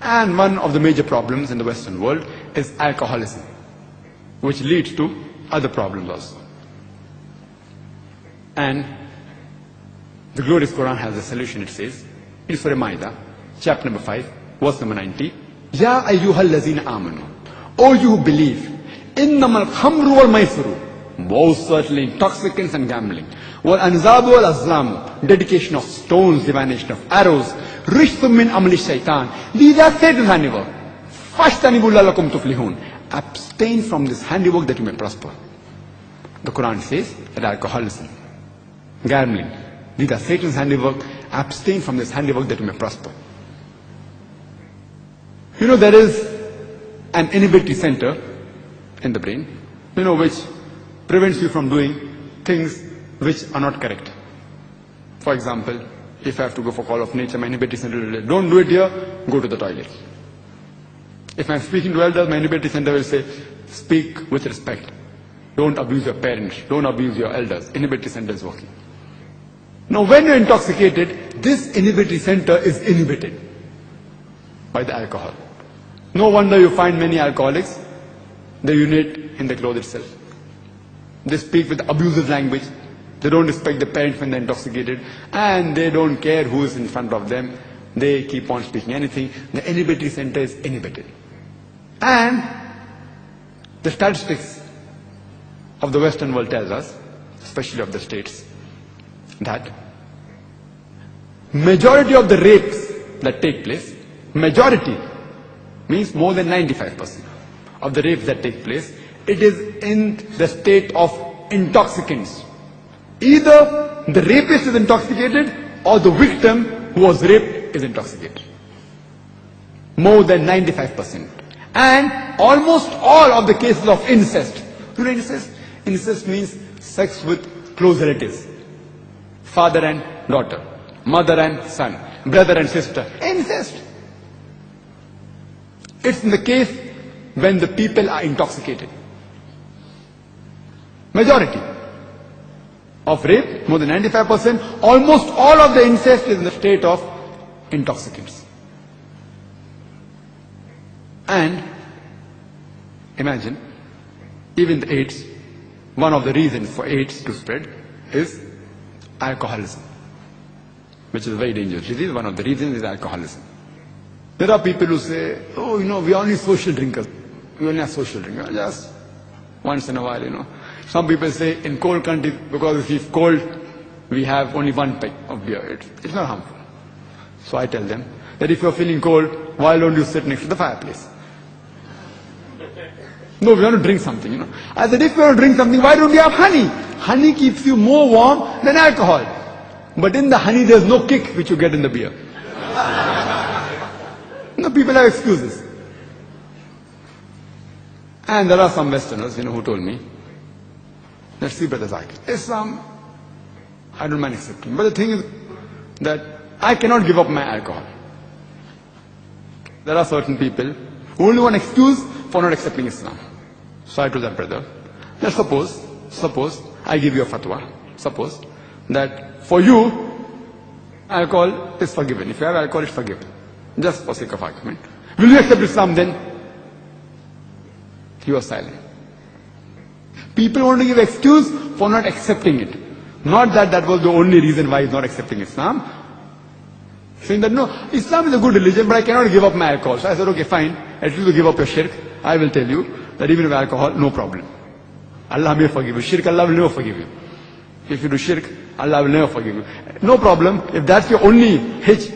And one of the major problems in the Western world is alcoholism, which leads to other problems also. And the glorious Quran has a solution. It says in Surah Ma'idah, chapter number 5, verse number 90, Ya ayyuhal lazina amanu, O you who believe, innamal khamru wal maisiru, most certainly intoxicants and gambling, wal anzabu wal azlamu, dedication of stones, divination of arrows, rishthum min amali shaitan, these are Satan's handiwork. Fashtanibu lalakum tuflihun, abstain from this handiwork that you may prosper. The Quran says that alcoholism, gambling, these are Satan's handiwork. Abstain from this handiwork that you may prosper. You know, there is an inhibitory center in the brain, which prevents you from doing things which are not correct. For example, if I have to go for call of nature, my inhibitory center will say, don't do it here, go to the toilet. If I'm speaking to elders, my inhibitory center will say, speak with respect. Don't abuse your parents, don't abuse your elders. Inhibitory center is working. Now when you're intoxicated, this inhibitory center is inhibited by the alcohol. No wonder you find many alcoholics, they urinate in the clothes itself. They speak with abusive language. They don't respect the parents when they're intoxicated, and they don't care who is in front of them. They keep on speaking anything. The inhibitory center is inhibited. And the statistics of the Western world tells us, especially of the States, that majority of the rapes that take place, majority means more than 95% of the rapes that take place, it is in the state of intoxicants. Either the rapist is intoxicated or the victim who was raped is intoxicated. More than 95%. And almost all of the cases of incest. You know incest? Incest means sex with close relatives. Father and daughter, mother and son, brother and sister. Incest. It's in the case when the people are intoxicated. Majority of rape, more than 95%, almost all of the incest is in the state of intoxicants. And imagine, even the AIDS, one of the reasons for AIDS to spread is alcoholism, which is a very dangerous disease. One of the reasons is alcoholism. There are people who say, oh, we are only social drinkers. We only are social drinkers, just once in a while, Some people say in cold countries, because if it's cold, we have only one peg of beer. It's not harmful. So I tell them that if you're feeling cold, why don't you sit next to the fireplace? No, we want to drink something, I said, if you want to drink something, why don't you have honey? Honey keeps you more warm than alcohol. But in the honey, there's no kick which you get in the beer. People have excuses. And there are some Westerners, who told me, let's see, Brother Zakir, Islam, I don't mind accepting. But the thing is that I cannot give up my alcohol. There are certain people who only want excuse for not accepting Islam. So I told that brother, let's suppose I give you a fatwa. Suppose that for you, alcohol is forgiven. If you have alcohol, it's forgiven. Just for sake of argument. Will you accept Islam then? He was silent. People want to give excuse for not accepting it. Not that was the only reason why he's not accepting Islam. Saying that, no, Islam is a good religion, but I cannot give up my alcohol. So I said, okay, fine. At least you give up your shirk. I will tell you that even with alcohol, no problem. Allah may forgive you. Shirk, Allah will never forgive you. If you do shirk, Allah will never forgive you. No problem. If that's your only hitch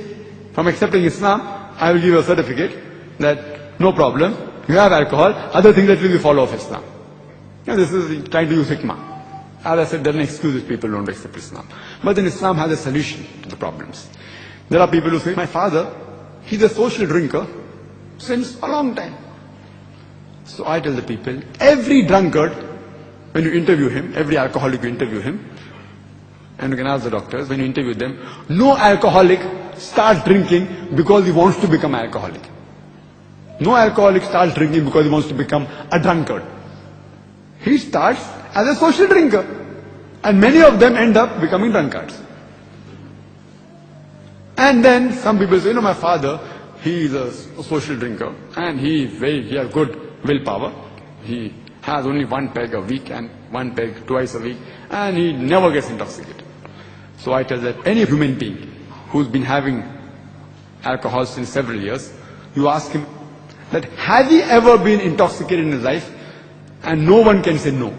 from accepting Islam, I will give you a certificate that no problem. You have alcohol. Other things that will follow of Islam. This is trying to use hikmah. As I said, there are no excuses people don't accept Islam. But then Islam has a solution to the problems. There are people who say, my father, he's a social drinker since a long time. So I tell the people, every drunkard, when you interview him, every alcoholic you interview him, and you can ask the doctors, when you interview them, no alcoholic starts drinking because he wants to become alcoholic. No alcoholic starts drinking because he wants to become a drunkard. He starts as a social drinker. And many of them end up becoming drunkards. And then some people say, my father, he is a social drinker and he has good willpower. He has only one peg a week and one peg twice a week, and he never gets intoxicated. So I tell that any human being who's been having alcohol since several years, you ask him that has he ever been intoxicated in his life, and no one can say no.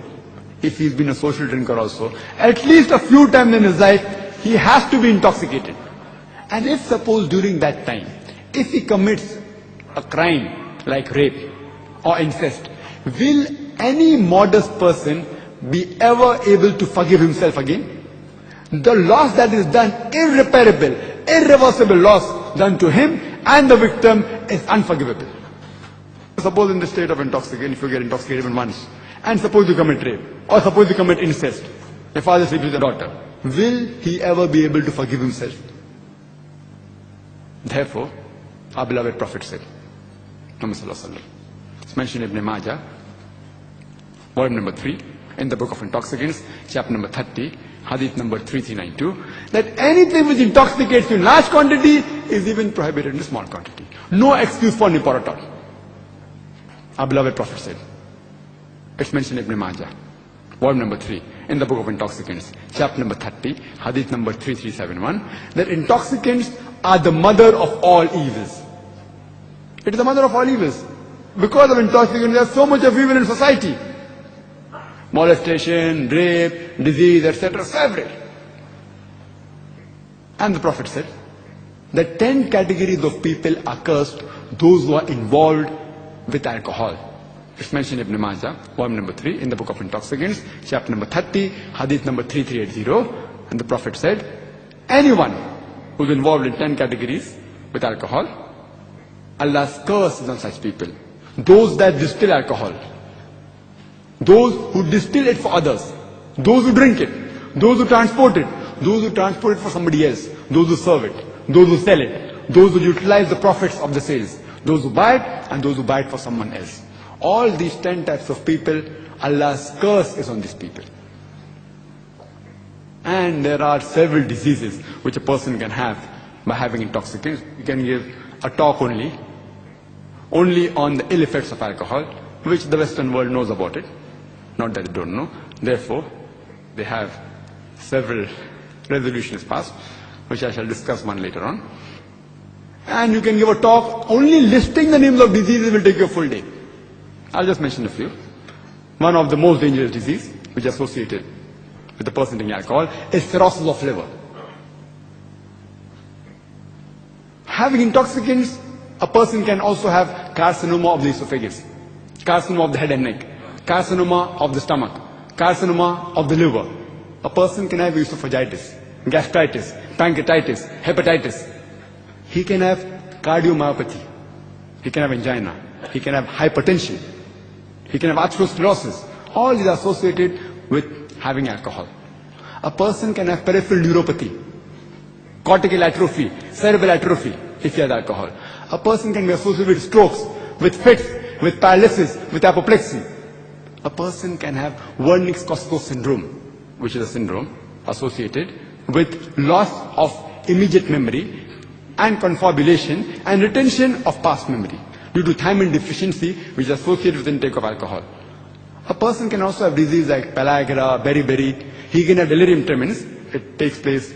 If he's been a social drinker also, at least a few times in his life, he has to be intoxicated. And if suppose during that time, if he commits a crime like rape or incest, will any modest person be ever able to forgive himself again? The loss that is done, irreparable, irreversible loss done to him and the victim is unforgivable. Suppose in the state of intoxication, if you get intoxicated even once, and suppose you commit rape, or suppose you commit incest, your father sleeps with your daughter, will he ever be able to forgive himself? Therefore, our beloved Prophet said, it's mentioned in Ibn Majah, volume number 3, in the book of intoxicants, chapter number 30, hadith number 3392, that anything which intoxicates you in large quantity is even prohibited in small quantity. No excuse for nipor at all. Our beloved Prophet said, it's mentioned in Ibn Majah, volume number 3, in the book of intoxicants, chapter number 30, hadith number 3371, that intoxicants are the mother of all evils. It is the mother of all evils. Because of intoxicants, there is so much of evil in society. Molestation, rape, disease, etc. so everywhere. And the Prophet said that 10 categories of people are cursed, those who are involved with alcohol. It's mentioned in Ibn Majah, volume number 3, in the book of intoxicants, chapter number 30, hadith number 3380. And the Prophet said, anyone who's involved in 10 categories with alcohol, Allah's curse is on such people. Those that distill alcohol, those who distill it for others, those who drink it, those who transport it, those who transport it for somebody else, those who serve it, those who sell it, those who utilize the profits of the sales, those who buy it and those who buy it for someone else. All these 10 types of people, Allah's curse is on these people. And there are several diseases which a person can have by having intoxicants. You can give a talk only on the ill effects of alcohol, which the Western world knows about it. Not that they don't know. Therefore, they have several resolutions passed, which I shall discuss one later on. And you can give a talk, only listing the names of diseases will take you a full day. I'll just mention a few. One of the most dangerous diseases, which is associated with the person drinking alcohol, is cirrhosis of liver. Having intoxicants, a person can also have carcinoma of the esophagus, carcinoma of the head and neck, carcinoma of the stomach, carcinoma of the liver. A person can have esophagitis, gastritis, pancreatitis, hepatitis. He can have cardiomyopathy. He can have angina. He can have hypertension. He can have atherosclerosis. All these are associated with having alcohol. A person can have peripheral neuropathy, cortical atrophy, cerebral atrophy if he has alcohol. A person can be associated with strokes, with fits, with paralysis, with apoplexy. A person can have Wernicke-Korsakoff syndrome, which is a syndrome associated with loss of immediate memory and confabulation and retention of past memory due to thiamine deficiency, which is associated with intake of alcohol. A person can also have disease like pellagra, beriberi. He can have delirium tremens. It takes place